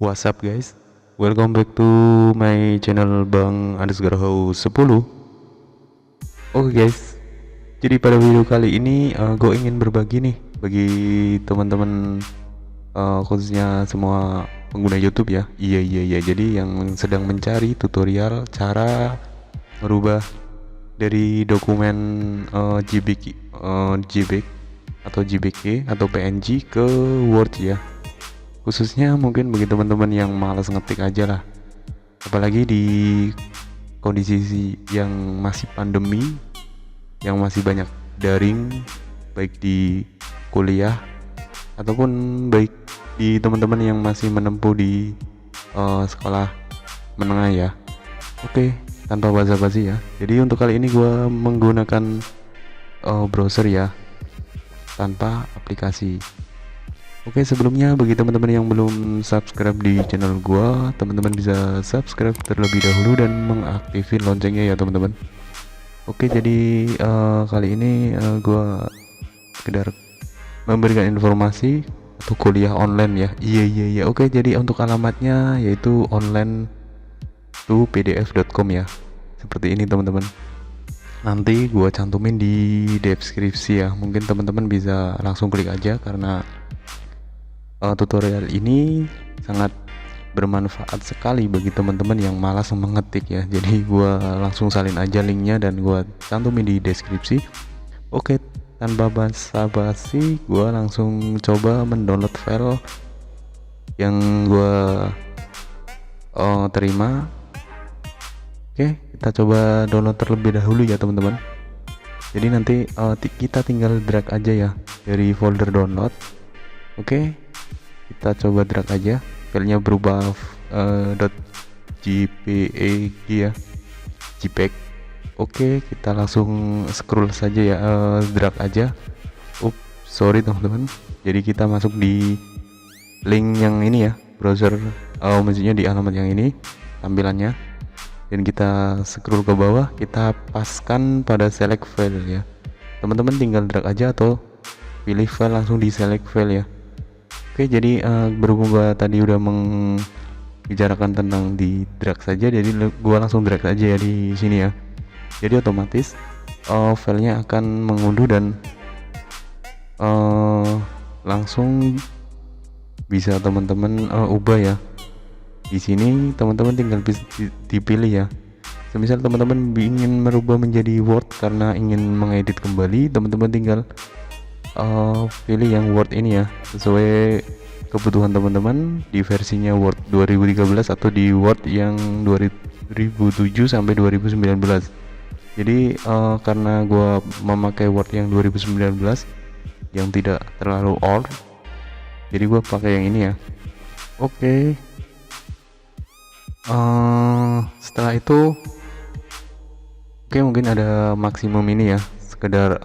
What's up guys? Welcome back to my channel Bang underscore House 10. Oke guys, jadi pada video kali ini gue ingin berbagi nih bagi teman-teman, khususnya semua pengguna YouTube ya. Iya, jadi yang sedang mencari tutorial cara merubah dari dokumen JPG, JPEG atau JPG atau PNG ke Word ya. Khususnya mungkin bagi teman-teman yang malas ngetik aja lah, apalagi di kondisi yang masih pandemi, yang masih banyak daring, baik di kuliah ataupun baik di teman-teman yang masih menempuh di sekolah menengah ya. Oke, tanpa basa-basi ya, jadi untuk kali ini gue menggunakan browser ya, tanpa aplikasi. Oke, sebelumnya bagi teman-teman yang belum subscribe di channel gua, teman-teman bisa subscribe terlebih dahulu dan mengaktifin loncengnya ya teman-teman. Oke, jadi kali ini gua sekedar memberikan informasi atau kuliah online ya. Iya. Oke, jadi untuk alamatnya yaitu online-to-pdf.com ya. Seperti ini teman-teman. Nanti gua cantumin di deskripsi ya. Mungkin teman-teman bisa langsung klik aja karena tutorial ini sangat bermanfaat sekali bagi teman-teman yang malas mengetik ya. Jadi gua langsung salin aja linknya dan gua cantumin di deskripsi. Oke, tanpa basa-basi gua langsung coba mendownload file yang gua terima. Oke, kita coba download terlebih dahulu ya teman-teman. Jadi nanti kita tinggal drag aja ya dari folder download. Oke, kita coba drag aja, filenya berubah .jpeg ya, JPEG. Oke, kita langsung scroll saja ya, drag aja. Sorry teman-teman, jadi kita masuk di link yang ini ya, browser, maksudnya di alamat yang ini tampilannya, dan kita scroll ke bawah, kita paskan pada select file ya. Teman-teman tinggal drag aja atau pilih file langsung di select file ya. Oke, jadi berhubung gua tadi udah membicarakan tentang di drag saja, jadi gua langsung drag aja ya di sini ya. Jadi otomatis filenya akan mengunduh dan langsung bisa teman-teman ubah ya. Di sini teman-teman tinggal dipilih ya. Semisal teman-teman ingin merubah menjadi Word karena ingin mengedit kembali, teman-teman tinggal pilih yang Word ini ya, sesuai kebutuhan teman-teman di versinya Word 2013 atau di Word yang 2007 sampai 2019. Jadi karena gua memakai Word yang 2019 yang tidak terlalu old, jadi gua pakai yang ini ya. Oke, setelah itu mungkin ada maksimum ini ya, sekedar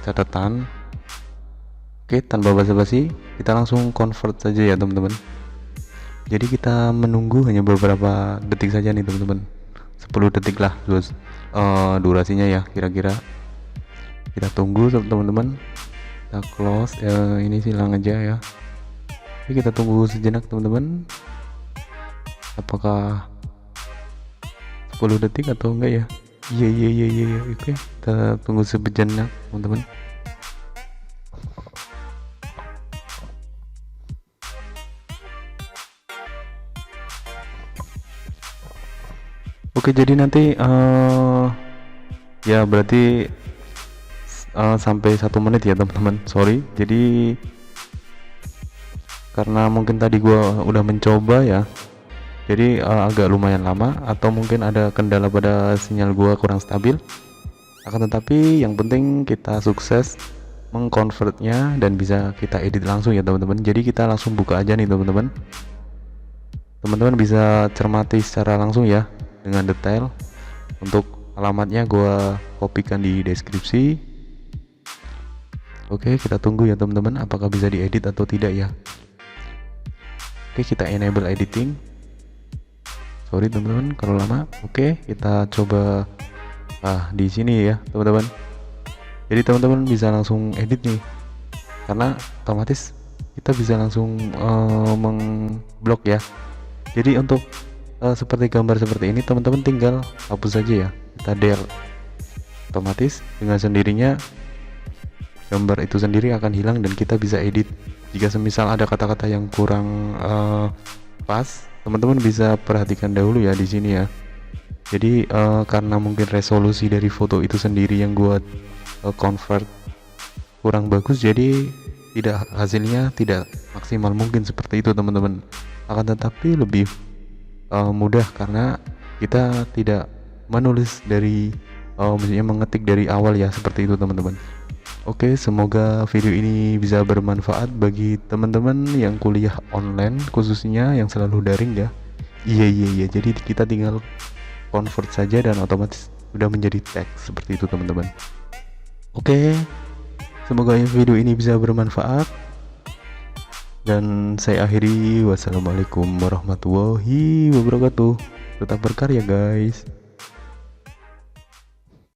catatan. Oke, tanpa basa-basi kita langsung convert saja ya teman-teman. Jadi kita menunggu hanya beberapa detik saja nih teman-teman, 10 detik lah durasinya ya kira-kira. Kita tunggu teman-teman, kita close ini silang aja ya. Oke, kita tunggu sejenak teman-teman, apakah 10 detik atau enggak ya. Iya. Oke, kita tunggu sejenak teman-teman. Oke, jadi nanti ya berarti sampai 1 menit ya teman-teman. Sorry, jadi karena mungkin tadi gua udah mencoba ya, jadi agak lumayan lama, atau mungkin ada kendala pada sinyal gua kurang stabil. Akan tetapi yang penting kita sukses mengkonvertnya dan bisa kita edit langsung ya teman-teman. Jadi kita langsung buka aja nih teman-teman. Teman-teman bisa cermati secara langsung ya dengan detail. Untuk alamatnya gua kopikan di deskripsi. Oke, kita tunggu ya teman-teman, apakah bisa diedit atau tidak ya. Oke, kita enable editing. Sorry teman-teman kalau lama. Oke, kita coba di sini ya teman-teman. Jadi teman-teman bisa langsung edit nih, karena otomatis kita bisa langsung blok ya. Jadi untuk seperti gambar seperti ini teman-teman tinggal hapus saja ya, kita del, otomatis dengan sendirinya gambar itu sendiri akan hilang dan kita bisa edit. Jika semisal ada kata-kata yang kurang pas, teman-teman bisa perhatikan dahulu ya di sini ya. Jadi karena mungkin resolusi dari foto itu sendiri yang gua convert kurang bagus, jadi hasilnya tidak maksimal mungkin seperti itu teman-teman. Akan tetapi lebih mudah karena kita tidak menulis dari maksudnya mengetik dari awal ya, seperti itu teman-teman. Oke, semoga video ini bisa bermanfaat bagi teman-teman yang kuliah online, khususnya yang selalu daring ya. Iya, jadi kita tinggal convert saja dan otomatis sudah menjadi teks seperti itu teman-teman. Oke, semoga video ini bisa bermanfaat dan saya akhiri. Wassalamualaikum warahmatullahi wabarakatuh. Tetap berkarya guys.